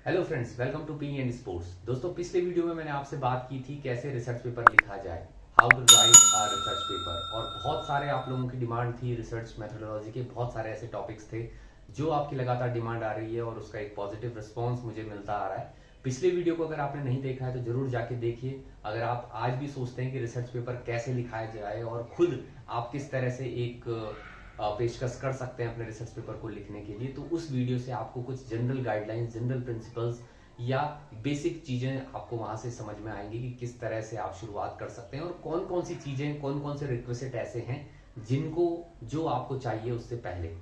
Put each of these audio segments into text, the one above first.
Hello friends, welcome to P and sports. दोस्तों, पिछले video में मैंने आपसे बात की थी कैसे रिसर्च पेपर लिखा जाए, how to write a research paper. और बहुत सारे आप लोगों की डिमांड थी रिसर्च मेथोडोलॉजी के, बहुत सारे ऐसे टॉपिक्स थे जो आपकी लगातार डिमांड आ रही है और उसका एक पॉजिटिव रिस्पॉन्स मुझे मिलता आ रहा है। पिछले वीडियो को अगर आपने नहीं देखा है तो जरूर जाके देखिए। अगर आप आज भी सोचते हैं कि रिसर्च पेपर कैसे लिखाया जाए और खुद आप किस तरह से एक पेशकश कर सकते हैं अपने रिसर्च पेपर को लिखने के लिए, तो उस वीडियो से आपको कुछ जनरल गाइडलाइंस, जनरल प्रिंसिपल्स या बेसिक चीजें आपको वहां से समझ में आएंगी कि किस तरह से आप शुरुआत कर सकते हैं और कौन कौन सी चीजें, कौन कौन से रिक्वेस्ट ऐसे हैं जिनको जो आपको चाहिए उससे पहले।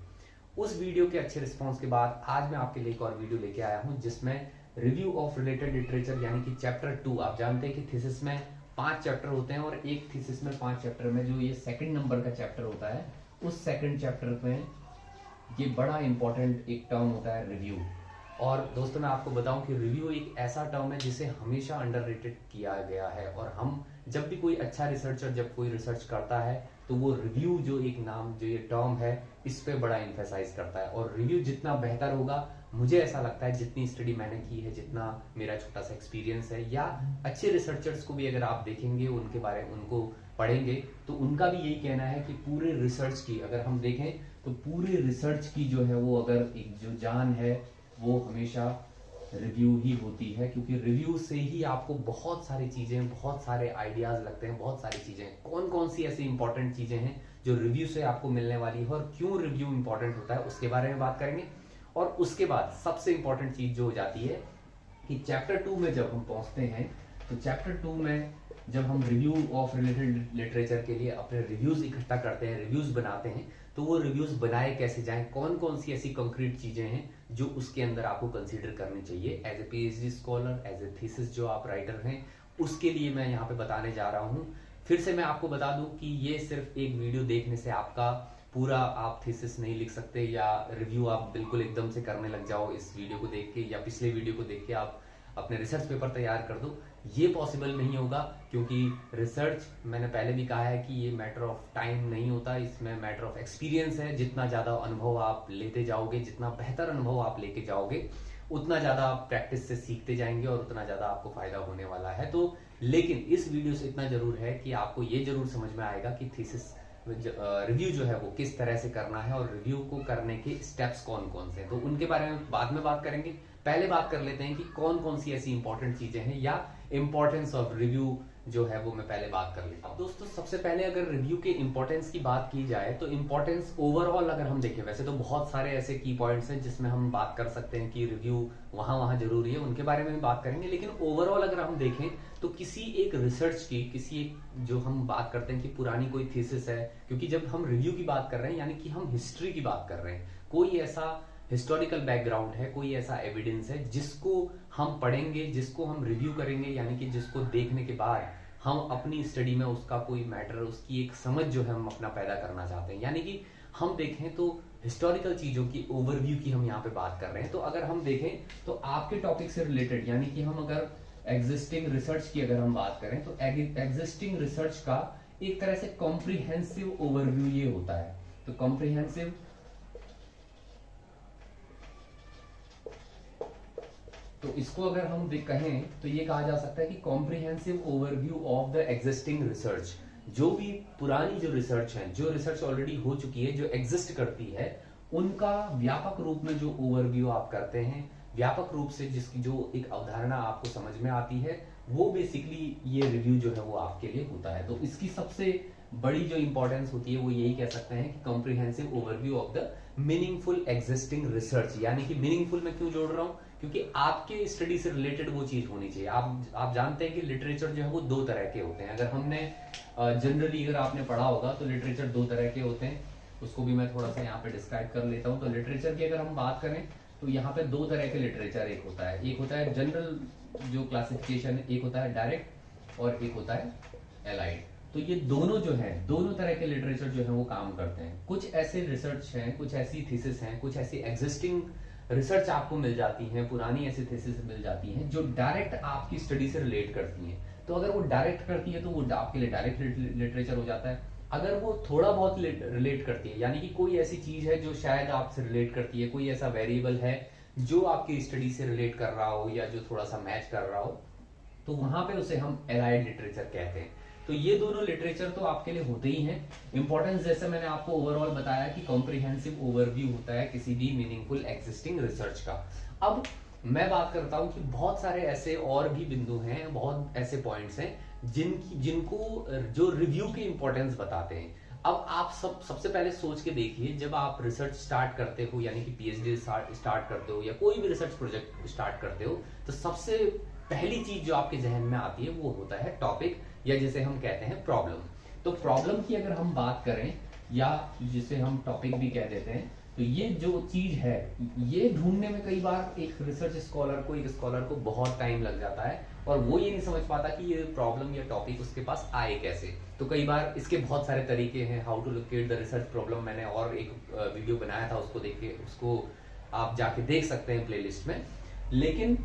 उस वीडियो के अच्छे रिस्पॉन्स के बाद आज मैं आपके लिए एक और वीडियो लेके आया हूं जिसमें रिव्यू ऑफ रिलेटेड लिटरेचर यानी कि चैप्टर 2। आप जानते हैं कि थीसिस में 5 चैप्टर होते हैं और एक थीसिस में 5 चैप्टर में जो ये सेकंड नंबर का चैप्टर होता है, उस सेकंड चैप्टर में ये बड़ा इंपॉर्टेंट एक टर्म होता है, रिव्यू। और दोस्तों, मैं आपको बताऊं कि रिव्यू एक ऐसा टर्म है जिसे हमेशा अंडररेटेड किया गया है। और हम जब भी कोई अच्छा रिसर्चर जब कोई रिसर्च करता है तो वो रिव्यू जो एक नाम, जो ये टर्म है, इस पे बड़ा एम्फेसाइज करता है। और रिव्यू जितना बेहतर होगा, मुझे ऐसा लगता है, जितनी स्टडी मैंने की है, जितना मेरा छोटा सा एक्सपीरियंस है, या अच्छे रिसर्चर्स को भी अगर आप देखेंगे, उनके बारे में उनको पढ़ेंगे, तो उनका भी यही कहना है कि पूरे रिसर्च की अगर हम देखें तो पूरे रिसर्च की जो है वो अगर एक जो जान है वो हमेशा रिव्यू ही होती है। क्योंकि रिव्यू से ही आपको बहुत सारी चीजें, बहुत सारे आइडियाज लगते हैं, बहुत सारी चीजें। कौन कौन सी ऐसी इंपॉर्टेंट चीजें हैं जो रिव्यू से आपको मिलने वाली है और क्यों रिव्यू इंपॉर्टेंट होता है, उसके बारे में बात करेंगे। और उसके बाद सबसे इंपॉर्टेंट चीज जो हो जाती है कि चैप्टर 2 में जब हम पहुंचते हैं, तो चैप्टर 2 में जब हम रिव्यू ऑफ रिलेटेड लिटरेचर के लिए अपने रिव्यूज इकट्ठा करते हैं, रिव्यूज बनाते हैं, तो वो रिव्यूज बनाए कैसे जाएं, कौन कौन सी ऐसी कंक्रीट चीजें हैं जो उसके अंदर आपको कंसीडर करनी चाहिए as a PhD scholar, as a thesis जो आप राइटर हैं, उसके लिए मैं यहाँ पे बताने जा रहा हूँ। फिर से मैं आपको बता दूं कि ये सिर्फ एक वीडियो देखने से आपका पूरा आप थीसिस नहीं लिख सकते, या रिव्यू आप बिल्कुल एकदम से करने लग जाओ इस वीडियो को देख के, या पिछले वीडियो को देख के आप अपने रिसर्च पेपर तैयार कर दो। ये पॉसिबल नहीं होगा, क्योंकि रिसर्च, मैंने पहले भी कहा है कि ये मैटर ऑफ टाइम नहीं होता, इसमें मैटर ऑफ एक्सपीरियंस है। जितना ज्यादा अनुभव आप लेते जाओगे, जितना बेहतर अनुभव आप लेके जाओगे, उतना ज्यादा आप प्रैक्टिस से सीखते जाएंगे और उतना ज्यादा आपको फायदा होने वाला है। तो लेकिन इस वीडियो से इतना जरूर है कि आपको ये जरूर समझ में आएगा कि थीसिस रिव्यू जो है वो किस तरह से करना है और रिव्यू को करने के स्टेप्स कौन कौन से हैं, तो उनके बारे में बाद में बात करेंगे। पहले बात कर लेते हैं कि कौन कौन सी ऐसी इंपॉर्टेंट चीजें हैं, या इंपॉर्टेंस ऑफ रिव्यू जो है वो मैं पहले बात कर लेता हूं। दोस्तों, सबसे पहले अगर रिव्यू के इंपॉर्टेंस की बात की जाए तो इंपॉर्टेंस ओवरऑल अगर हम देखें, वैसे तो बहुत सारे ऐसे की पॉइंट्स हैं जिसमें हम बात कर सकते हैं कि रिव्यू वहां वहां जरूरी है, उनके बारे में भी बात करेंगे। लेकिन ओवरऑल अगर हम देखें तो किसी एक रिसर्च की, किसी एक, जो हम बात करते हैं कि पुरानी कोई थीसिस है, क्योंकि जब हम रिव्यू की बात कर रहे हैं यानी कि हम हिस्ट्री की बात कर रहे हैं, कोई ऐसा हिस्टोरिकल बैकग्राउंड है, कोई ऐसा एविडेंस है जिसको हम पढ़ेंगे, जिसको हम रिव्यू करेंगे, यानी कि जिसको देखने के बाद हम अपनी स्टडी में उसका कोई मैटर, उसकी एक समझ जो है हम अपना पैदा करना चाहते हैं। यानी कि हम देखें तो हिस्टोरिकल चीजों की ओवरव्यू की हम यहाँ पे बात कर रहे हैं। तो अगर हम देखें तो आपके टॉपिक से रिलेटेड, यानी कि हम अगर एग्जिस्टिंग रिसर्च की अगर हम बात करें तो एग्जिस्टिंग रिसर्च का एक तरह से कॉम्प्रिहेंसिव ओवरव्यू ये होता है। तो कॉम्प्रिहेंसिव, तो इसको अगर हम कहें तो ये कहा जा सकता है कि comprehensive overview of the existing research. जो भी पुरानी जो रिसर्च है, जो रिसर्च ऑलरेडी हो चुकी है, जो एग्जिस्ट करती है, उनका व्यापक रूप में जो ओवरव्यू आप करते हैं, व्यापक रूप से जिसकी जो एक अवधारणा आपको समझ में आती है, वो बेसिकली ये रिव्यू जो है वो आपके लिए होता है। तो इसकी सबसे बड़ी जो इंपॉर्टेंस होती है वो यही कह सकते हैं कि comprehensive overview of the meaningful existing research. यानी कि मीनिंगफुल मैं क्यों जोड़ रहा हूं, क्योंकि आपके स्टडी से रिलेटेड वो चीज होनी चाहिए। आप जानते हैं कि लिटरेचर जो है वो 2 तरह के होते हैं। अगर हमने जनरली अगर आपने पढ़ा होगा तो लिटरेचर 2 तरह के होते हैं, उसको भी मैं थोड़ा सा यहाँ पे डिस्क्राइब कर लेता हूँ। तो लिटरेचर की अगर हम बात करें तो यहाँ पे 2 तरह के लिटरेचर एक होता है। एक होता है जनरल जो क्लासिफिकेशन है, एक होता है डायरेक्ट और एक होता है एलाइड। तो ये दोनों जो है, दोनों तरह के लिटरेचर जो है वो काम करते हैं। कुछ ऐसे रिसर्च हैं, कुछ ऐसी थीसिस हैं, कुछ ऐसी एग्जिस्टिंग रिसर्च आपको मिल जाती हैं, पुरानी ऐसी थीसिस मिल जाती हैं जो डायरेक्ट आपकी स्टडी से रिलेट करती हैं। तो अगर वो डायरेक्ट करती है तो वो आपके लिए डायरेक्ट लिटरेचर हो जाता है। अगर वो थोड़ा बहुत रिलेट करती है, यानी कि कोई ऐसी चीज है जो शायद आपसे रिलेट करती है, कोई ऐसा वेरिएबल है जो आपकी स्टडी से रिलेट कर रहा हो या जो थोड़ा सा मैच कर रहा हो, तो वहां पे उसे हम एलाइड लिटरेचर कहते हैं। तो ये दोनों लिटरेचर तो आपके लिए होते ही हैं। इंपॉर्टेंस जैसे मैंने आपको ओवरऑल बताया कि कॉम्प्रिहेंसिव ओवरव्यू होता है किसी भी मीनिंगफुल एग्जिस्टिंग रिसर्च का। अब मैं बात करता हूं कि बहुत सारे ऐसे और भी बिंदु हैं, बहुत ऐसे पॉइंट्स हैं जिनको जो रिव्यू की इंपॉर्टेंस बताते हैं। अब आप सबसे पहले सोच के देखिए, जब आप रिसर्च स्टार्ट करते हो, यानी कि पीएचडी स्टार्ट करते हो या कोई भी रिसर्च प्रोजेक्ट स्टार्ट करते हो, तो सबसे पहली चीज जो आपके जहन में आती है वो होता है टॉपिक, या जिसे हम कहते हैं प्रॉब्लम। तो प्रॉब्लम की अगर हम बात करें, या जिसे हम टॉपिक भी कह देते हैं, तो ये जो चीज है, ये ढूंढने में कई बार एक रिसर्च स्कॉलर को बहुत टाइम लग जाता है, और वो ये नहीं समझ पाता कि ये प्रॉब्लम या टॉपिक उसके पास आए कैसे। तो कई बार इसके बहुत सारे तरीके हैं, how to locate the research problem, मैंने और एक वीडियो बनाया था, उसको आप जाके देख सकते हैं प्लेलिस्ट में। लेकिन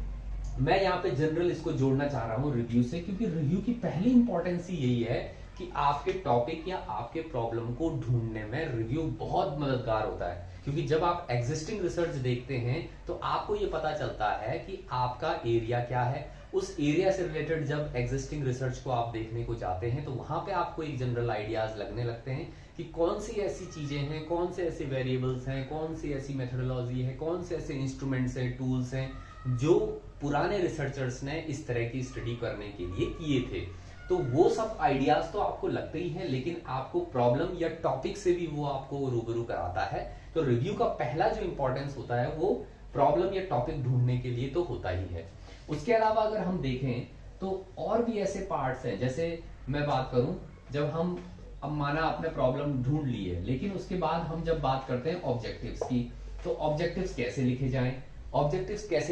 मैं यहाँ पे जनरल इसको जोड़ना चाह रहा हूँ रिव्यू से, क्योंकि रिव्यू की पहली इंपॉर्टेंस ही यही है कि आपके टॉपिक या आपके प्रॉब्लम को ढूंढने में रिव्यू बहुत मददगार होता है। क्योंकि जब आप एग्जिस्टिंग रिसर्च देखते हैं तो आपको ये पता चलता है कि आपका एरिया क्या है। उस एरिया से रिलेटेड जब एग्जिस्टिंग रिसर्च को आप देखने को जाते हैं, तो वहां पे आपको एक जनरल आइडियाज लगने लगते हैं कि कौन सी ऐसी चीजें हैं, कौन से ऐसे वेरिएबल्स हैं, कौन सी ऐसी मेथोडोलॉजी है, कौन से ऐसे इंस्ट्रूमेंट्स हैं, टूल्स हैं जो पुराने रिसर्चर्स ने इस तरह की स्टडी करने के लिए किए थे। तो वो सब आइडियाज तो आपको लगते ही हैं, लेकिन आपको प्रॉब्लम या टॉपिक से भी वो आपको रूबरू कराता है। तो रिव्यू का पहला जो इंपॉर्टेंस होता है वो प्रॉब्लम या टॉपिक ढूंढने के लिए तो होता ही है। उसके अलावा अगर हम देखें तो और भी ऐसे पार्ट्स हैं, जैसे मैं बात करूं, जब हम अब माना आपने प्रॉब्लम ढूंढ ली है, लेकिन उसके बाद हम जब बात करते हैं ऑब्जेक्टिव्स की, तो ऑब्जेक्टिव्स कैसे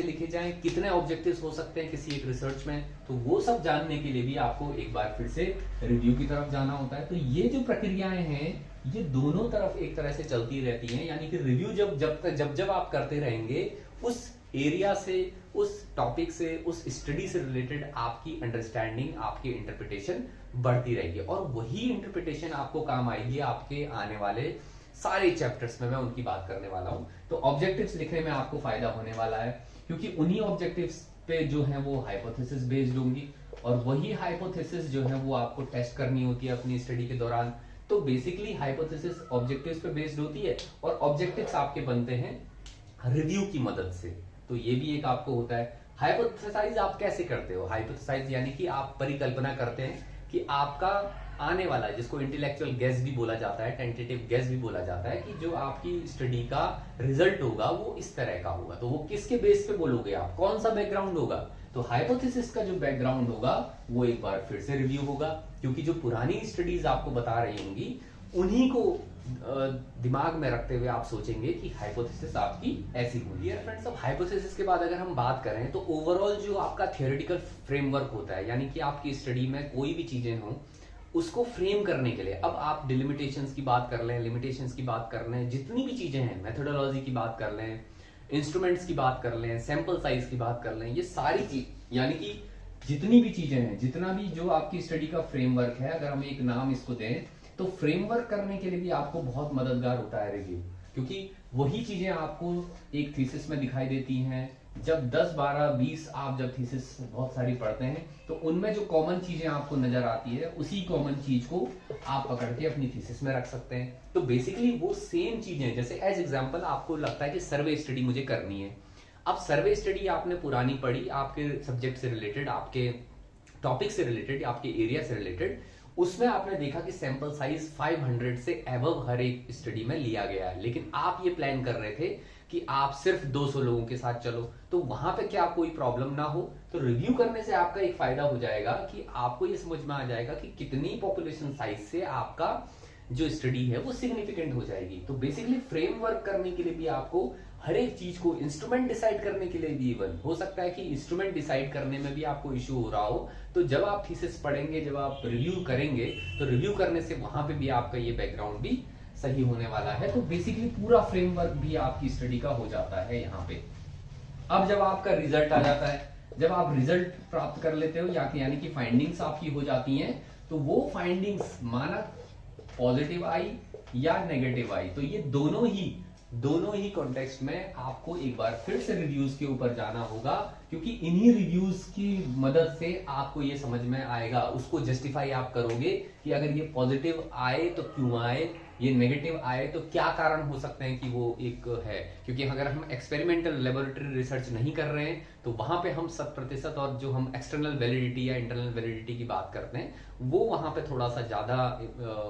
लिखे जाएं, कितने ऑब्जेक्टिव्स हो सकते हैं किसी एक रिसर्च में, तो वो सब जानने के लिए भी आपको एक बार फिर से रिव्यू की तरफ जाना होता है। तो ये जो प्रक्रियाएं हैं, ये दोनों तरफ एक तरह से चलती रहती हैं, यानी कि रिव्यू जब आप करते रहेंगे, उस एरिया से, उस टॉपिक से, उस स्टडी से रिलेटेड आपकी अंडरस्टैंडिंग, आपकी इंटरप्रिटेशन बढ़ती रहेगी, और वही इंटरप्रिटेशन आपको काम आएगी आपके आने वाले सारे चैप्टर्स में। मैं उनकी बात करने वाला हूं। तो ऑब्जेक्टिव्स लिखने में आपको फायदा होने वाला है, क्योंकि उन्हीं ऑब्जेक्टिव्स पे जो है वो हाइपोथेसिस बेस्ड होंगी, और वही हाइपोथेसिस जो है वो आपको टेस्ट करनी होती है अपनी स्टडी के दौरान। तो बेसिकली हाइपोथेसिस ऑब्जेक्टिव्स पे बेस्ड होती है, और ऑब्जेक्टिव्स आपके बनते हैं रिव्यू की मदद से। तो ये भी एक आपको होता है। हाइपोथेसाइज आप कैसे करते हो? हाइपोथेसाइज यानी कि आप परिकल्पना करते हैं कि आपका आने वाला, जिसको इंटेलेक्चुअल गेस भी बोला जाता है, टेंटेटिव गेस भी बोला जाता है, कि जो आपकी स्टडी का रिजल्ट होगा वो इस तरह का होगा। तो वो किसके बेस पे बोलोगे आप, कौन सा बैकग्राउंड होगा? तो हाइपोथेसिस का जो बैकग्राउंड होगा वो एक बार फिर से रिव्यू होगा, क्योंकि जो पुरानी स्टडीज आपको बता रही होंगी उन्हीं को दिमाग में रखते हुए आप सोचेंगे कि हाइपोथेसिस आपकी ऐसी होगी। फ्रेंड्स, अब हाइपोथेसिस के बाद अगर हम बात करें तो ओवरऑल जो आपका थियोरेटिकल फ्रेमवर्क होता है, यानी कि आपकी स्टडी में कोई भी चीजें हों उसको फ्रेम करने के लिए, अब आप डिलिमिटेशंस की बात कर लें, लिमिटेशंस की बात कर लें, जितनी भी चीजें हैं, मेथोडोलॉजी की बात कर लें, इंस्ट्रूमेंट्स की बात कर लें, सैंपल साइज की बात कर लें, ये सारी चीज, यानी कि जितनी भी चीजें हैं, जितना भी जो आपकी स्टडी का फ्रेमवर्क है, अगर हम एक नाम इसको दें, तो फ्रेमवर्क करने के लिए भी आपको बहुत मददगार होता है रिव्यू, क्योंकि वही चीजें आपको एक थीसिस में दिखाई देती हैं। जब 10, 12, 20 आप जब थीसिस बहुत सारी पढ़ते हैं, तो उनमें जो कॉमन चीजें आपको नजर आती है, उसी कॉमन चीज को आप पकड़ के अपनी थीसिस में रख सकते हैं। तो बेसिकली वो सेम चीजें, जैसे एज एग्जांपल आपको लगता है कि सर्वे स्टडी मुझे करनी है। अब सर्वे स्टडी आपने पुरानी पढ़ी, आपके सब्जेक्ट से रिलेटेड, आपके टॉपिक से रिलेटेड, आपके एरिया से रिलेटेड, उसमें आपने देखा कि सैंपल साइज 500 से एबव हर एक स्टडी में लिया गया है, लेकिन आप ये प्लान कर रहे थे कि आप सिर्फ 200 लोगों के साथ चलो, तो वहां पे क्या कोई प्रॉब्लम ना हो। तो रिव्यू करने से आपका एक फायदा हो जाएगा कि आपको ये समझ में आ जाएगा कि कितनी पॉपुलेशन साइज से आपका जो स्टडी है वो सिग्निफिकेंट हो जाएगी। तो बेसिकली फ्रेमवर्क करने के लिए भी आपको हर एक चीज को, इंस्ट्रूमेंट डिसाइड करने के लिए भी, इवन हो सकता है कि इंस्ट्रूमेंट डिसाइड करने में भी आपको इश्यू हो रहा हो, तो जब आप थीसिस पढ़ेंगे, जब आप रिव्यू करेंगे, तो रिव्यू करने से वहां पे भी आपका ये बैकग्राउंड भी सही होने वाला है। तो बेसिकली पूरा फ्रेमवर्क भी आपकी स्टडी का हो जाता है यहाँ पे। अब जब आपका रिजल्ट आ जाता है, जब आप रिजल्ट प्राप्त कर लेते हो, यानी कि फाइंडिंग्स आपकी हो जाती हैं, तो वो फाइंडिंग्स माना पॉजिटिव आई या नेगेटिव आई, तो ये दोनों ही दोनों ही कॉन्टेक्स्ट में आपको एक बार फिर से रिव्यूज के ऊपर जाना होगा, क्योंकि इन्हीं रिव्यूज की मदद से आपको ये समझ में आएगा, उसको जस्टिफाई आप करोगे कि अगर ये पॉजिटिव आए तो क्यों आए, ये नेगेटिव आए तो क्या कारण हो सकते हैं कि वो एक है। क्योंकि अगर हम एक्सपेरिमेंटल लेबोरेटरी रिसर्च नहीं कर रहे हैं तो वहां पे हम 100% और जो हम एक्सटर्नल वैलिडिटी या इंटरनल वैलिडिटी की बात करते हैं वो वहां पे थोड़ा सा ज्यादा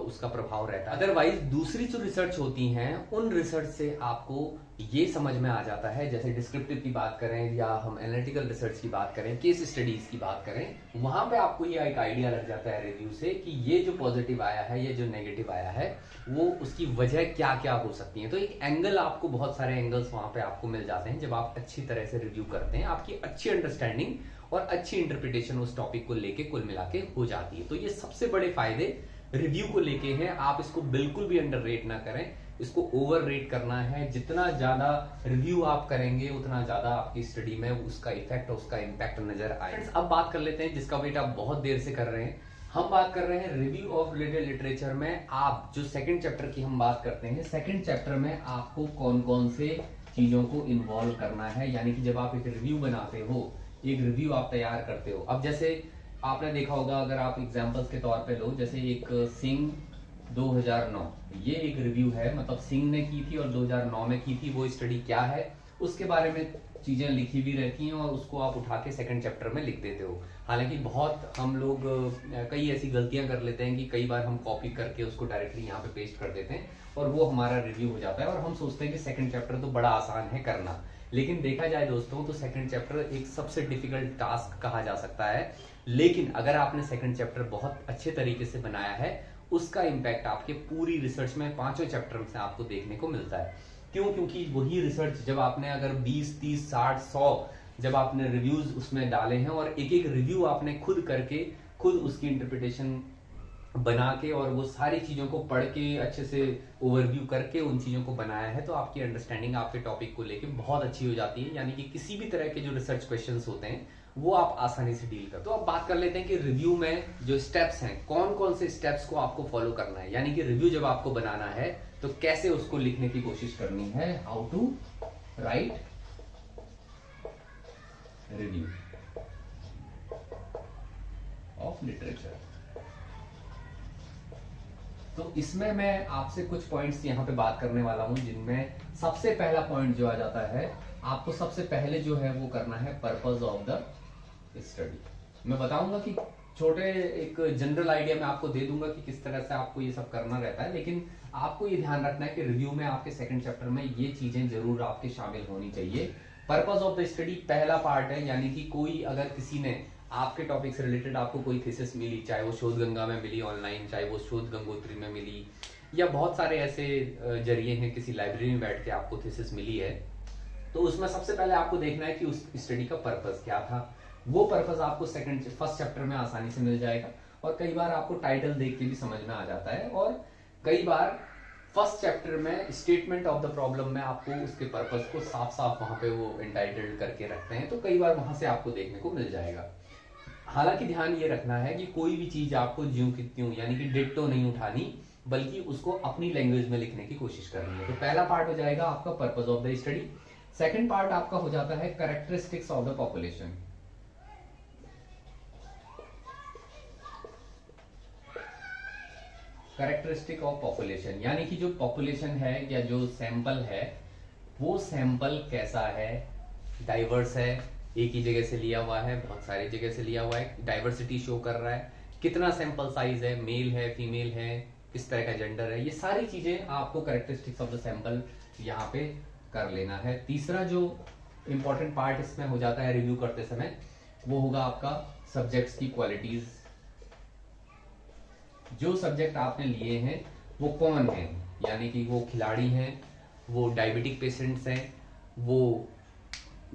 उसका प्रभाव रहता है। अदरवाइज दूसरी जो रिसर्च होती हैं उन रिसर्च से आपको ये समझ में आ जाता है, जैसे डिस्क्रिप्टिव की बात करें या हम एनालिटिकल रिसर्च की बात करें, केस स्टडीज की बात करें, वहां पे आपको ये एक आइडिया लग जाता है रिव्यू से कि ये जो पॉजिटिव आया है, ये जो नेगेटिव आया है, वो उसकी वजह क्या क्या हो सकती है। तो एक एंगल, आपको बहुत सारे एंगल्स वहां पे आपको मिल जाते हैं जब आप अच्छी तरह से रिव्यू करते हैं। आपकी अच्छी अंडरस्टैंडिंग और अच्छी इंटरप्रिटेशन उस टॉपिक को लेके कुल मिला के हो जाती है। तो ये सबसे बड़े फायदे रिव्यू को लेके हैं। आप इसको बिल्कुल भी अंडररेट ना करें, इसको ओवररेट करना है। जितना ज्यादा रिव्यू आप करेंगे उतना ज्यादा आपकी स्टडी में उसका इफेक्ट, उसका इंपैक्ट नजर आए। अब बात कर लेते हैं जिसका वेट आप बहुत देर से कर रहे हैं। हम बात कर रहे हैं रिव्यू ऑफ रिलेटेड लिटरेचर में। आप जो सेकंड चैप्टर की हम बात करते हैं, सेकंड चैप्टर में आपको कौन कौन से चीजों को इन्वॉल्व करना है। यानी कि जब आप एक रिव्यू बनाते हो, एक रिव्यू आप तैयार करते हो, अब जैसे आपने देखा होगा, अगर आप एग्जांपल्स के तौर पे लो, जैसे एक सिंह 2009, ये एक रिव्यू है, मतलब सिंह ने की थी और 2009 में की थी। वो स्टडी क्या है उसके बारे में चीजें लिखी भी रहती हैं और उसको आप उठा के सेकंड चैप्टर में लिख देते हो। हालांकि बहुत हम लोग कई ऐसी गलतियां कर लेते हैं कि कई बार हम कॉपी करके उसको डायरेक्टली यहाँ पे पेस्ट कर देते हैं और वो हमारा रिव्यू हो जाता है और हम सोचते हैं कि सेकंड चैप्टर तो बड़ा आसान है करना। लेकिन देखा जाए दोस्तों तो सेकंड चैप्टर एक सबसे डिफिकल्ट टास्क कहा जा सकता है। लेकिन अगर आपने सेकंड चैप्टर बहुत अच्छे तरीके से बनाया है, उसका इंपैक्ट आपके पूरी रिसर्च में 5वें चैप्टर से आपको देखने को मिलता है। क्यों? क्योंकि वही रिसर्च जब आपने अगर 20, 30, 60, 100 जब आपने रिव्यूज उसमें डाले हैं और एक एक रिव्यू आपने खुद करके, खुद उसकी इंटरप्रिटेशन बना के और वो सारी चीजों को पढ़ के अच्छे से ओवरव्यू करके उन चीजों को बनाया है, तो आपकी अंडरस्टैंडिंग आपके टॉपिक को लेके बहुत अच्छी हो जाती है। यानी कि किसी भी तरह के जो रिसर्च क्वेश्चंस होते हैं वो आप आसानी से डील कर। तो अब बात कर लेते हैं कि रिव्यू में जो स्टेप्स हैं, कौन कौन से स्टेप्स को आपको फॉलो करना है। यानी कि रिव्यू जब आपको बनाना है तो कैसे उसको लिखने की कोशिश करनी है। How to write review of literature. तो इसमें मैं आपसे कुछ पॉइंट्स यहाँ पे बात करने वाला हूं, जिनमें सबसे पहला पॉइंट जो आ जाता है, आपको सबसे पहले जो है वो करना है पर्पस ऑफ द स्टडी। मैं बताऊंगा कि छोटे एक जनरल आइडिया मैं आपको दे दूंगा कि किस तरह से आपको ये सब करना रहता है, लेकिन आपको ये ध्यान रखना है कि रिव्यू में आपके सेकंड चैप्टर में ये चीजें जरूर आपके शामिल होनी चाहिए। पर्पस ऑफ द स्टडी पहला पार्ट है, यानी कि कोई अगर किसी ने आपके टॉपिक से रिलेटेड आपको कोई थीसिस मिली, चाहे वो शोध गंगा में मिली ऑनलाइन, चाहे वो शोध गंगोत्री में मिली, या बहुत सारे ऐसे जरिए हैं, किसी लाइब्रेरी में बैठ के आपको थीसिस मिली है, तो उसमें सबसे पहले आपको देखना है कि उस स्टडी का पर्पस क्या था। वो पर्पस आपको फर्स्ट चैप्टर में आसानी से मिल जाएगा और कई बार आपको टाइटल देख के भी समझ में आ जाता है, और कई बार फर्स्ट चैप्टर में स्टेटमेंट ऑफ द प्रॉब्लम में आपको उसके पर्पस को साफ साफ वहां पे वो एंटाइटल्ड करके रखते हैं, तो कई बार वहां से आपको देखने को मिल जाएगा। हालांकि ध्यान ये रखना है कि कोई भी चीज आपको ज्यों की त्यों यानी कि डिट्टो नहीं उठानी, बल्कि उसको अपनी लैंग्वेज में लिखने की कोशिश करनी है। तो पहला पार्ट हो जाएगा आपका purpose of the study. Second part आपका हो जाता है characteristics of the population. Characteristic of population यानी कि जो पॉपुलेशन है या जो सैंपल है, वो सैंपल कैसा है, डाइवर्स है, एक ही जगह से लिया हुआ है, बहुत सारी जगह से लिया हुआ है, डाइवर्सिटी शो कर रहा है, कितना सैंपल साइज है, मेल है, फीमेल है, किस तरह का जेंडर है, ये सारी चीजें आपको कैरेक्टरिस्टिक्स ऑफ द सैंपल यहाँ पे कर लेना है। तीसरा जो इंपॉर्टेंट पार्ट इसमें हो जाता है रिव्यू करते समय, वो होगा आपका सब्जेक्ट्स की क्वालिटीज। जो सब्जेक्ट आपने लिए हैं वो कौन है, यानी कि वो खिलाड़ी हैं, वो डायबिटिक पेशेंट्स हैं, वो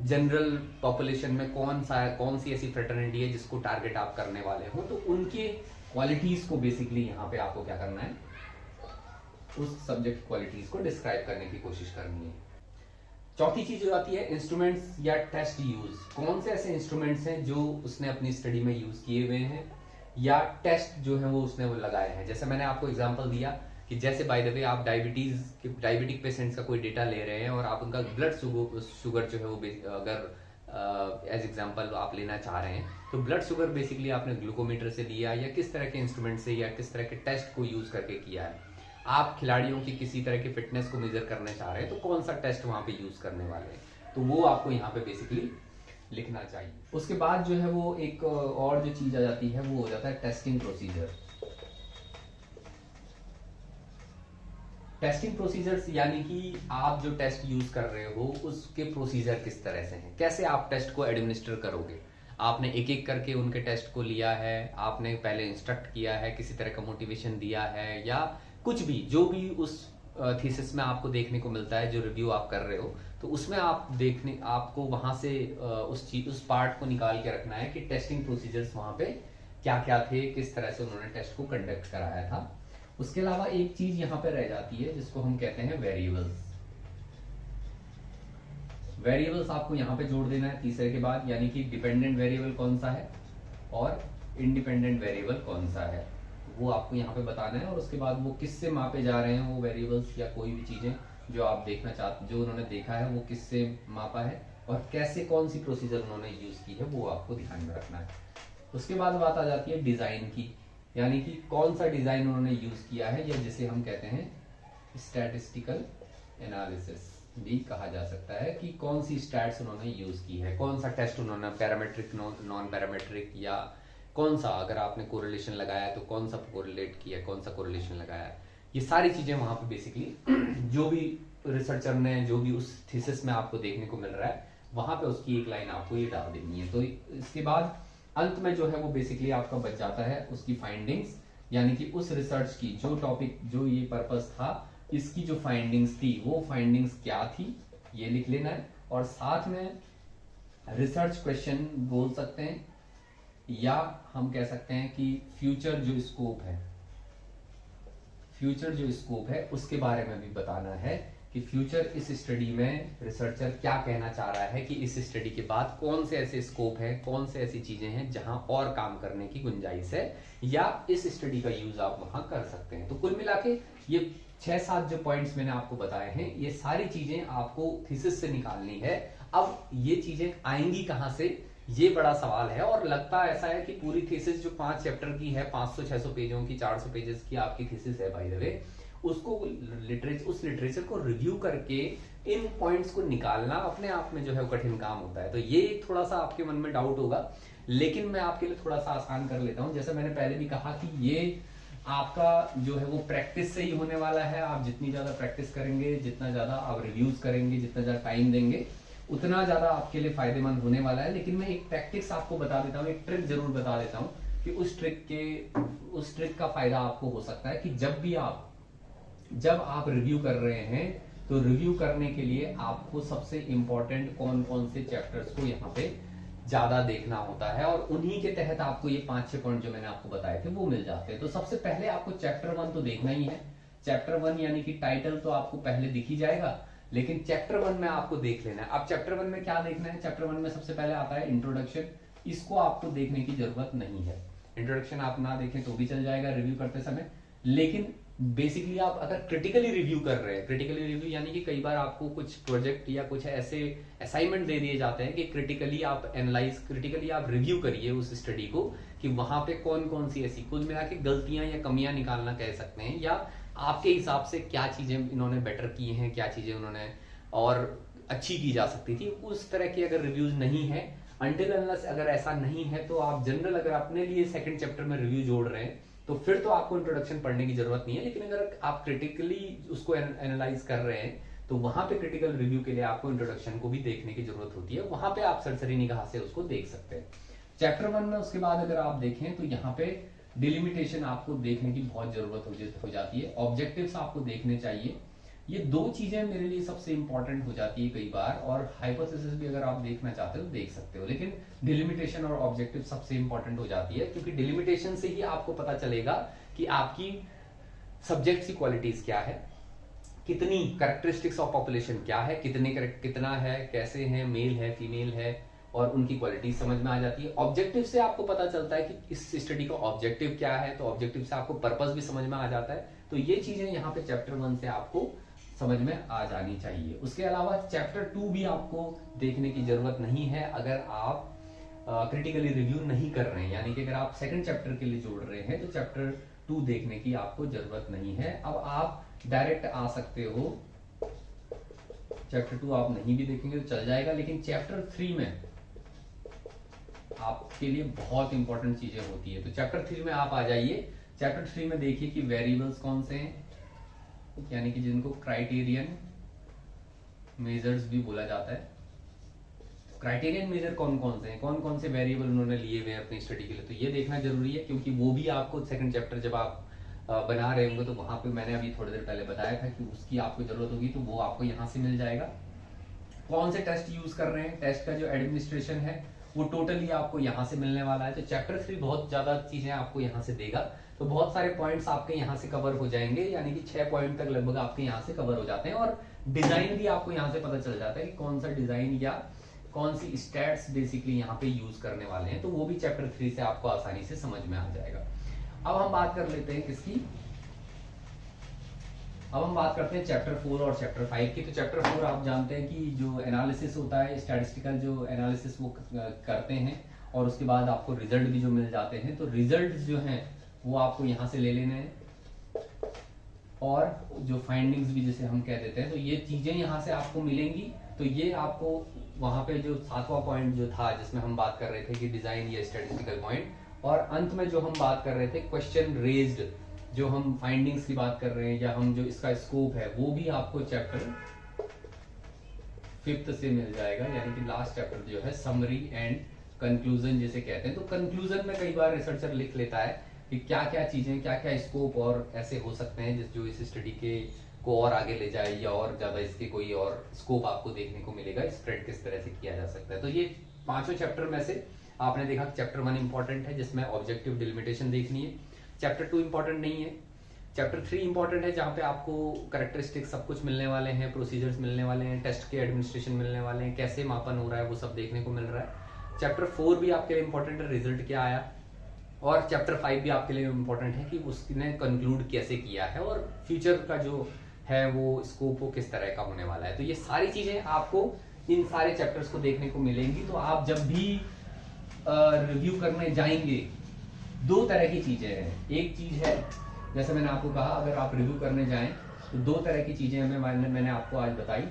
जनरल पॉपुलेशन में कौन सी ऐसी फ्रेटर्निटी है जिसको टारगेट आप करने वाले हो, तो उनके क्वालिटीज को बेसिकली यहाँ पे आपको क्या करना है, उस सब्जेक्ट क्वालिटीज को डिस्क्राइब करने की कोशिश करनी है। चौथी चीज जो आती है इंस्ट्रूमेंट्स या टेस्ट यूज। कौन से ऐसे इंस्ट्रूमेंट्स हैं जो उसने अपनी स्टडी में यूज किए हुए हैं या टेस्ट जो है वो उसने वो लगाए हैं। जैसे मैंने आपको एग्जांपल दिया कि जैसे बाय द वे आप डायबिटिक पेशेंट्स का कोई डेटा ले रहे हैं और आप उनका ब्लड शुगर जो है वो अगर एज एग्जांपल आप लेना चाह रहे हैं, तो ब्लड शुगर बेसिकली आपने ग्लूकोमीटर से लिया या किस तरह के इंस्ट्रूमेंट से या किस तरह के टेस्ट को यूज करके किया है। आप खिलाड़ियों की किसी तरह की फिटनेस को मेजर करना चाह रहे हैं तो कौन सा टेस्ट वहां पे यूज करने वाले हैं, तो वो आपको यहाँ पे बेसिकली लिखना चाहिए। उसके बाद जो है वो एक और जो चीज आ जाती है वो हो जाता है टेस्टिंग प्रोसीजर। टेस्टिंग प्रोसीजर्स यानी कि आप जो टेस्ट यूज कर रहे हो उसके प्रोसीजर किस तरह से हैं, कैसे आप टेस्ट को एडमिनिस्टर करोगे। आपने एक एक करके उनके टेस्ट को लिया है, आपने पहले इंस्ट्रक्ट किया है, किसी तरह का मोटिवेशन दिया है, या कुछ भी जो भी उस थीसिस में आपको देखने को मिलता है जो रिव्यू आप कर रहे हो, तो उसमें आपको वहां से उस पार्ट को निकाल के रखना है कि टेस्टिंग प्रोसीजर्स वहां पे क्या क्या थे, किस तरह से उन्होंने टेस्ट को कंडक्ट कराया था। उसके अलावा एक चीज यहाँ पे रह जाती है जिसको हम कहते हैं वेरिएबल्स। वेरिएबल्स आपको यहाँ पे जोड़ देना है तीसरे के बाद, यानी कि डिपेंडेंट वेरिएबल कौन सा है और इंडिपेंडेंट वेरिएबल कौन सा है, वो आपको यहाँ पे बताना है। और उसके बाद वो किससे मापे जा रहे हैं वो वेरिएबल्स या कोई भी चीजें जो आप देखना चाहते, जो उन्होंने देखा है वो किससे मापा है और कैसे कौन सी प्रोसीजर उन्होंने यूज की है, वो आपको ध्यान में रखना है। उसके बाद बात आ जाती है डिजाइन की, यानी कि कौन सा डिजाइन उन्होंने यूज किया है, या जिसे हम कहते हैं स्टैटिस्टिकल एनालिसिस भी कहा जा सकता है, कि कौन सी स्टैट्स उन्होंने यूज की है, कौन सा टेस्ट उन्होंने पैरामेट्रिक नॉन पैरामेट्रिक, या कौन सा अगर आपने कोरिलेशन लगाया तो कौन सा कोरिलेट किया, कौन सा कोरिलेशन लगाया, ये सारी चीजें वहां पे बेसिकली जो भी रिसर्चर ने जो भी उस थीसिस में आपको देखने को मिल रहा है वहां पे उसकी एक लाइन आपको ये डाल देनी है। तो इसके बाद अंत में जो है वो बेसिकली आपका बच जाता है उसकी फाइंडिंग्स, यानी कि उस रिसर्च की जो टॉपिक जो ये पर्पस था इसकी जो फाइंडिंग्स थी वो फाइंडिंग्स क्या थी ये लिख लेना है। और साथ में रिसर्च क्वेश्चन बोल सकते हैं, या हम कह सकते हैं कि फ्यूचर जो स्कोप है उसके बारे में भी बताना है कि फ्यूचर इस स्टडी में रिसर्चर क्या कहना चाह रहा है, कि इस स्टडी के बाद कौन से ऐसे स्कोप है, कौन से ऐसी चीजें हैं जहां और काम करने की गुंजाइश है, या इस स्टडी का यूज आप वहां कर सकते हैं। तो कुल मिला के ये 6-7 जो पॉइंट्स मैंने आपको बताए हैं, ये सारी चीजें आपको थीसिस से निकालनी है। अब ये चीजें आएंगी कहां से, ये बड़ा सवाल है। और लगता ऐसा है कि पूरी थीसिस जो 5 चैप्टर की है, 500-600 पेजों की, 400 पेजेस की आपकी थीसिस है बाय द वे, उसको उस लिटरेचर को रिव्यू करके इन पॉइंट्स को निकालना अपने आप में जो है वो कठिन काम होता है। तो ये एक थोड़ा सा आपके मन में डाउट होगा, लेकिन मैं आपके लिए थोड़ा सा आसान कर लेता हूं। जैसे मैंने पहले भी कहा कि ये आपका जो है वो प्रैक्टिस से ही होने वाला है। आप जितनी ज्यादा प्रैक्टिस करेंगे, जितना ज्यादा आप रिव्यूज करेंगे, जितना ज्यादा टाइम देंगे, उतना ज्यादा आपके लिए फायदेमंद होने वाला है। लेकिन मैं एक टैक्टिक्स आपको बता देता हूँ, एक ट्रिक जरूर बता देता हूँ कि उस ट्रिक का फायदा आपको हो सकता है कि जब आप रिव्यू कर रहे हैं तो रिव्यू करने के लिए आपको सबसे इंपॉर्टेंट कौन कौन से चैप्टर्स को यहाँ पे ज्यादा देखना होता है, और उन्हीं के तहत आपको ये 5-6 पॉइंट जो मैंने आपको बताए थे वो मिल जाते हैं। तो सबसे पहले आपको चैप्टर 1 तो देखना ही है। चैप्टर 1 यानी कि टाइटल तो आपको पहले दिख ही जाएगा, लेकिन चैप्टर 1 में आपको देख लेना है। अब चैप्टर 1 में क्या देखना है, चैप्टर 1 में सबसे पहले आता है इंट्रोडक्शन। इसको आपको देखने की जरूरत नहीं है, इंट्रोडक्शन आप ना देखें तो भी चल जाएगा रिव्यू करते समय। लेकिन बेसिकली आप अगर क्रिटिकली रिव्यू कर रहे हैं, क्रिटिकली रिव्यू यानी कि कई बार आपको कुछ प्रोजेक्ट या कुछ ऐसे असाइनमेंट दे दिए जाते हैं कि क्रिटिकली आप रिव्यू करिए उस स्टडी को, कि वहां पे कौन कौन सी ऐसी कुल मिला के गलतियां या कमियां निकालना कह सकते हैं, या आपके हिसाब से क्या चीजें इन्होंने बेटर की हैं, क्या चीजें उन्होंने और अच्छी की जा सकती थी। उस तरह की अगर रिव्यूज नहीं है, अनटिल अनलेस अगर ऐसा नहीं है, तो आप जनरल अगर अपने लिए सेकंड चैप्टर में रिव्यू जोड़ रहे हैं तो फिर तो आपको इंट्रोडक्शन पढ़ने की जरूरत नहीं है। लेकिन अगर आप क्रिटिकली उसको एनालाइज कर रहे हैं तो वहां पे क्रिटिकल रिव्यू के लिए आपको इंट्रोडक्शन को भी देखने की जरूरत होती है। वहां पे आप सरसरी निगाह से उसको देख सकते हैं। चैप्टर 1 में उसके बाद अगर आप देखें तो यहाँ पे डिलिमिटेशन आपको देखने की बहुत जरूरत हो जाती है। ऑब्जेक्टिव्स आपको देखने चाहिए। ये दो चीजें मेरे लिए सबसे इंपॉर्टेंट हो जाती है कई बार, और हाइपोथेसिस भी अगर आप देखना चाहते हो देख सकते हो, लेकिन डिलिमिटेशन और ऑब्जेक्टिव सबसे इंपॉर्टेंट हो जाती है, क्योंकि डिलिमिटेशन से ही आपको पता चलेगा कि आपकी सब्जेक्ट की क्वालिटीज क्या है, कितनी कैरेक्टरिस्टिक्स ऑफ पॉपुलेशन क्या है, कितना है, कैसे है, मेल है, फीमेल है, और उनकी क्वालिटी समझ में आ जाती है। ऑब्जेक्टिव से आपको पता चलता है कि इस स्टडी का ऑब्जेक्टिव क्या है, तो ऑब्जेक्टिव से आपको पर्पस भी समझ में आ जाता है। तो ये चीजें यहाँ पे चैप्टर 1 से आपको समझ में आ जानी चाहिए। उसके अलावा चैप्टर 2 भी आपको देखने की जरूरत नहीं है अगर आप क्रिटिकली रिव्यू नहीं कर रहे हैं, यानी कि अगर आप सेकंड चैप्टर के लिए जोड़ रहे हैं तो चैप्टर 2 देखने की आपको जरूरत नहीं है। अब आप डायरेक्ट आ सकते हो, चैप्टर 2 आप नहीं भी देखेंगे तो चल जाएगा, लेकिन चैप्टर 3 में आपके लिए बहुत इंपॉर्टेंट चीजें होती है। तो चैप्टर 3 में आप आ जाइए। चैप्टर 3 में देखिए कि वेरिएबल्स कौन से हैं, यानी कि जिनको क्राइटेरियन मेजर्स भी बोला जाता है। क्राइटेरियन मेजर कौन कौन से हैं, कौन कौन से वेरिएबल उन्होंने लिए हुए हैं अपनी स्टडी के लिए, तो ये देखना जरूरी है, क्योंकि वो भी आपको सेकंड चैप्टर जब आप बना रहे होंगे तो वहां पे मैंने अभी थोड़ी देर पहले बताया था कि उसकी आपको जरूरत होगी, तो वो आपको यहाँ से मिल जाएगा। कौन से टेस्ट यूज कर रहे हैं, टेस्ट का जो एडमिनिस्ट्रेशन है वो टोटली आपको यहाँ से मिलने वाला है। तो चैप्टर 3 बहुत ज्यादा चीजें आपको यहाँ से देगा, तो बहुत सारे पॉइंट्स आपके यहाँ से कवर हो जाएंगे, यानी कि 6 पॉइंट तक लगभग आपके यहाँ से कवर हो जाते हैं। और डिजाइन भी आपको यहाँ से पता चल जाता है कि कौन सा डिजाइन या कौन सी स्टैट्स बेसिकली यहाँ पे यूज करने वाले हैं, तो वो भी चैप्टर 3 से आपको आसानी से समझ में आ जाएगा। अब हम बात कर लेते हैं किसकी, अब हम बात करते हैं चैप्टर 4 और चैप्टर 5 की। तो चैप्टर 4 आप जानते हैं कि जो एनालिसिस होता है, स्टैटिस्टिकल जो एनालिसिस वो करते हैं और उसके बाद आपको रिजल्ट भी जो मिल जाते हैं, तो रिजल्ट जो हैं वो आपको यहाँ से ले लेने हैं, और जो फाइंडिंग्स भी जैसे हम कह देते हैं, तो ये चीजें यहाँ से आपको मिलेंगी। तो ये आपको वहां पे जो 7वां पॉइंट जो था जिसमें हम बात कर रहे थे कि डिजाइन या स्टैटिस्टिकल पॉइंट, और अंत में जो हम बात कर रहे थे क्वेश्चन रेज्ड, जो हम फाइंडिंग्स की बात कर रहे हैं या हम जो इसका स्कोप है, वो भी आपको चैप्टर 5 से मिल जाएगा, यानी कि लास्ट चैप्टर जो है समरी एंड कंक्लूजन जिसे कहते हैं। तो कंक्लूजन में कई बार रिसर्चर लिख लेता है कि क्या क्या चीजें, क्या क्या स्कोप और ऐसे हो सकते हैं जो इस स्टडी के को और आगे ले जाए, या और ज्यादा इसके कोई और स्कोप आपको देखने को मिलेगा, स्प्रेड किस तरह से किया जा सकता है। तो ये पांचों चैप्टर में से आपने देखा चैप्टर 1 इंपॉर्टेंट है जिसमें ऑब्जेक्टिव डिलिमिटेशन देखनी है, चैप्टर 2 इंपॉर्टेंट नहीं है, चैप्टर 3 इंपॉर्टेंट है जहां पे आपको कैरेक्टरिस्टिक्स सब कुछ मिलने वाले हैं, प्रोसीजर्स मिलने वाले हैं, टेस्ट के एडमिनिस्ट्रेशन मिलने वाले हैं, कैसे मापन हो रहा है वो सब देखने को मिल रहा है। चैप्टर 4 भी आपके लिए इंपॉर्टेंट है, रिजल्ट क्या आया, और चैप्टर 5 भी आपके लिए इंपॉर्टेंट है कि उसने कंक्लूड कैसे किया है और फ्यूचर का जो है वो स्कोप वो किस तरह का होने वाला है। तो ये सारी चीजें आपको इन सारे चैप्टर्स को देखने को मिलेंगी। तो आप जब भी रिव्यू करने जाएंगे, 2 तरह की चीजें हैं। एक चीज है, जैसे मैंने आपको कहा, अगर आप रिव्यू करने जाएं तो 2 तरह की चीजें मैंने आपको आज बताई।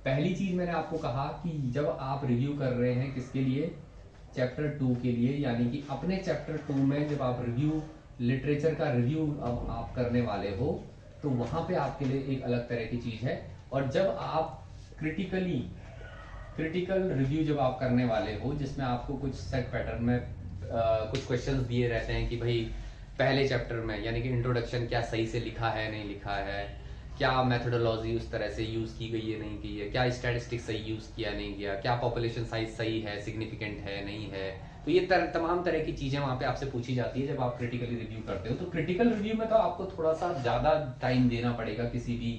पहली चीज मैंने आपको कहा कि जब आप रिव्यू कर रहे हैं किसके लिए, चैप्टर 2 के लिए, यानी कि अपने चैप्टर 2 में जब आप रिव्यू लिटरेचर का रिव्यू अब आप करने वाले हो, तो वहां पे आपके लिए एक अलग तरह की चीज है। और जब आप क्रिटिकल रिव्यू जब आप करने वाले हो, जिसमें आपको कुछ सेट पैटर्न में कुछ क्वेश्चंस दिए रहते हैं कि भाई पहले चैप्टर में, यानी कि इंट्रोडक्शन क्या सही से लिखा है नहीं लिखा है, क्या मेथोडोलॉजी उस तरह से यूज की गई है नहीं की है, क्या स्टैटिस्टिक्स सही यूज किया नहीं किया, क्या पॉपुलेशन साइज सही है, सिग्निफिकेंट है नहीं है, तो ये तमाम तरह की चीजें वहां पे आपसे पूछी जाती है जब आप क्रिटिकली रिव्यू करते हो। तो क्रिटिकल रिव्यू में तो आपको थोड़ा सा ज्यादा टाइम देना पड़ेगा किसी भी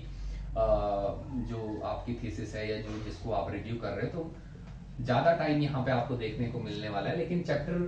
जो आपकी थीसिस है या जो जिसको आप रिव्यू कर रहे हो, तो ज्यादा टाइम यहाँ पे आपको देखने को मिलने वाला है। लेकिन चैप्टर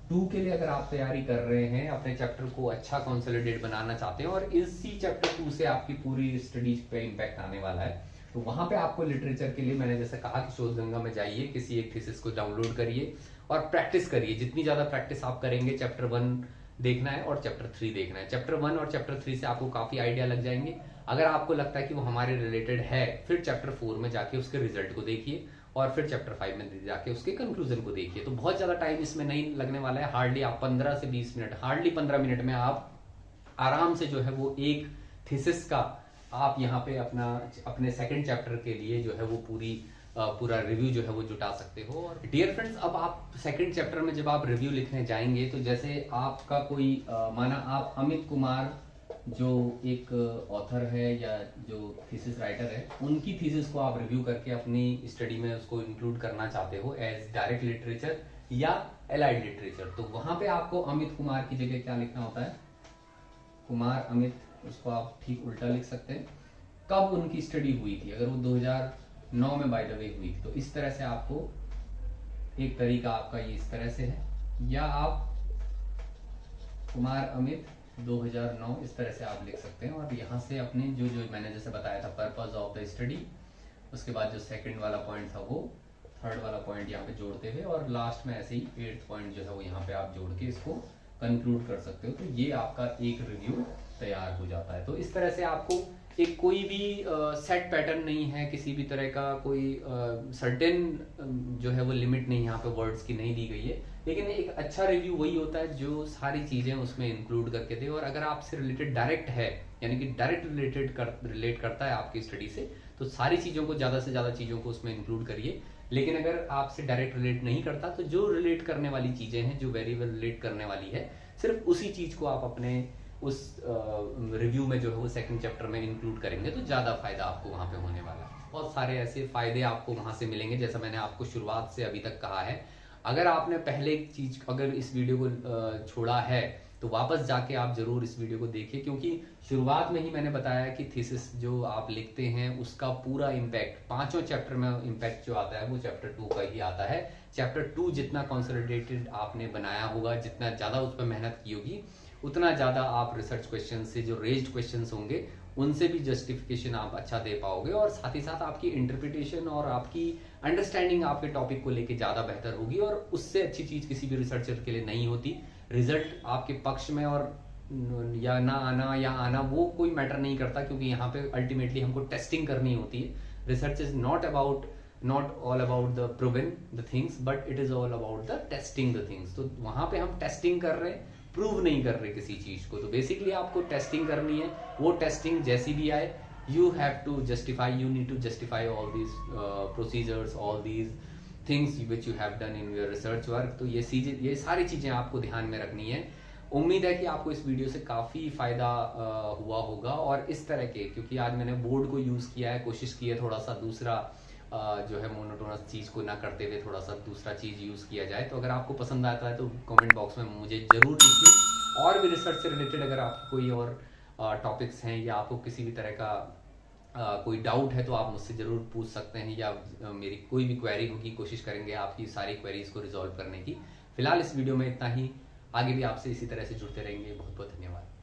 2 के लिए अगर आप तैयारी कर रहे हैं, अपने चैप्टर को अच्छा कंसोलिडेट बनाना चाहते हैं और इसी चैप्टर 2 से आपकी पूरी स्टडीज पे इम्पैक्ट आने वाला है, तो वहां पे आपको लिटरेचर के लिए मैंने जैसे कहा कि शोध गंगा में जाइए, किसी एक थीसिस को डाउनलोड करिए और प्रैक्टिस करिए। जितनी ज्यादा प्रैक्टिस आप करेंगे, चैप्टर 1 देखना है और चैप्टर 3 देखना है। चैप्टर 1 और चैप्टर 3 से आपको काफी आइडिया लग जाएंगे। अगर आपको लगता है कि वो हमारे रिलेटेड है, फिर चैप्टर 4 में जाके उसके रिजल्ट को देखिए और फिर चैप्टर 5 में जाके उसके कंक्लूजन को देखिए। तो बहुत ज्यादा टाइम इसमें नहीं लगने वाला है, हार्डली आप 15 से 20 मिनट, हार्डली 15 मिनट में आप आराम से जो है वो एक थीसिस का आप यहाँ पे अपने सेकंड चैप्टर के लिए जो है वो पूरा रिव्यू जो है वो जुटा सकते हो। और डियर फ्रेंड्स, अब आप सेकंड चैप्टर में जब आप रिव्यू लिखने जाएंगे, तो जैसे आपका कोई माना आप अमित कुमार जो एक ऑथर है या जो थीसिस राइटर है, उनकी थीसिस को आप रिव्यू करके अपनी स्टडी में उसको इंक्लूड करना चाहते हो एज डायरेक्ट लिटरेचर या एलाइड लिटरेचर, तो वहां पे आपको अमित कुमार की जगह क्या लिखना होता है, कुमार अमित, उसको आप ठीक उल्टा लिख सकते हैं। कब उनकी स्टडी हुई थी, अगर वो 2009 में बाय द वे हुई थी, तो इस तरह से आपको एक तरीका आपका ये इस तरह से है, या आप कुमार अमित 2009 इस तरह से आप लिख सकते हैं। और यहाँ से अपने जो जो मैंने जैसे बताया था पर्पस ऑफ द स्टडी, उसके बाद जो सेकंड वाला पॉइंट था वो थर्ड वाला पॉइंट यहाँ पे जोड़ते हुए, और लास्ट में ऐसे ही 8th पॉइंट जो है वो यहाँ पे आप जोड़ के इसको कंक्लूड कर सकते हो। तो ये आपका एक रिव्यू तैयार हो जाता है। तो इस तरह से आपको एक कोई भी सेट पैटर्न नहीं है, किसी भी तरह का कोई सर्टेन जो है वो लिमिट नहीं यहाँ पे वर्ड्स की नहीं दी गई है, लेकिन एक अच्छा रिव्यू वही होता है जो सारी चीज़ें उसमें इंक्लूड करके दे। और अगर आपसे रिलेटेड डायरेक्ट है, यानी कि डायरेक्ट रिलेट करता है आपकी स्टडी से, तो सारी चीज़ों को, ज़्यादा से ज़्यादा चीज़ों को उसमें इंक्लूड करिए। लेकिन अगर आपसे डायरेक्ट रिलेट नहीं करता, तो जो रिलेट करने वाली चीज़ें हैं, जो वेरिएबल रिलेट करने वाली है, सिर्फ उसी चीज़ को आप अपने उस रिव्यू में जो है वो सेकंड चैप्टर में इंक्लूड करेंगे, तो ज़्यादा फायदा आपको वहाँ पे होने वाला है। बहुत सारे ऐसे फायदे आपको वहाँ से मिलेंगे, जैसा मैंने आपको शुरुआत से अभी तक कहा है। अगर आपने पहले एक चीज, अगर इस वीडियो को छोड़ा है, तो वापस जाके आप जरूर इस वीडियो को देखिए, क्योंकि शुरुआत में ही मैंने बताया कि थीसिस जो आप लिखते हैं उसका पूरा इम्पैक्ट पांचों चैप्टर में इम्पैक्ट जो आता है वो चैप्टर 2 का ही आता है। चैप्टर 2 जितना कंसोलिडेटेड आपने बनाया होगा, जितना ज्यादा उस पर मेहनत की होगी, उतना ज्यादा आप रिसर्च क्वेश्चन से जो रेज्ड क्वेश्चंस होंगे उनसे भी जस्टिफिकेशन आप अच्छा दे पाओगे, और साथ ही साथ आपकी इंटरप्रिटेशन और आपकी अंडरस्टैंडिंग आपके टॉपिक को लेके ज्यादा बेहतर होगी। और उससे अच्छी चीज किसी भी रिसर्चर के लिए नहीं होती। रिजल्ट आपके पक्ष में और या ना आना या आना वो कोई मैटर नहीं करता, क्योंकि यहाँ पे अल्टीमेटली हमको टेस्टिंग करनी होती है। Research is not all about the proven the things, but it is all about the testing the things. तो वहां पे हम टेस्टिंग कर रहे हैं, प्रूव नहीं कर रहे किसी चीज को। तो बेसिकली आपको टेस्टिंग करनी है, वो टेस्टिंग जैसी भी आए, you have to justify, you need to justify all these procedures, all these things which you have done in your research work। तो ये सारी चीजें आपको ध्यान में रखनी है। उम्मीद है कि आपको इस वीडियो से काफी फायदा हुआ होगा। और इस तरह के, क्योंकि आज मैंने बोर्ड को यूज किया है, कोशिश की है थोड़ा सा दूसरा जो है मोनोटोनस चीज को ना करते हुए थोड़ा सा दूसरा चीज यूज किया जाए। तो अगर आपको पसंद आता है तो कमेंट बॉक्स में मुझे जरूर लिखिए। और भी रिसर्च से रिलेटेड अगर आपको कोई और टॉपिक्स हैं, या आपको किसी भी तरह का कोई डाउट है, तो आप मुझसे जरूर पूछ सकते हैं, या मेरी कोई भी क्वेरी होगी, कोशिश करेंगे आपकी सारी क्वेरीज को रिजॉल्व करने की। फिलहाल इस वीडियो में इतना ही। आगे भी आपसे इसी तरह से जुड़ते रहेंगे। बहुत बहुत धन्यवाद।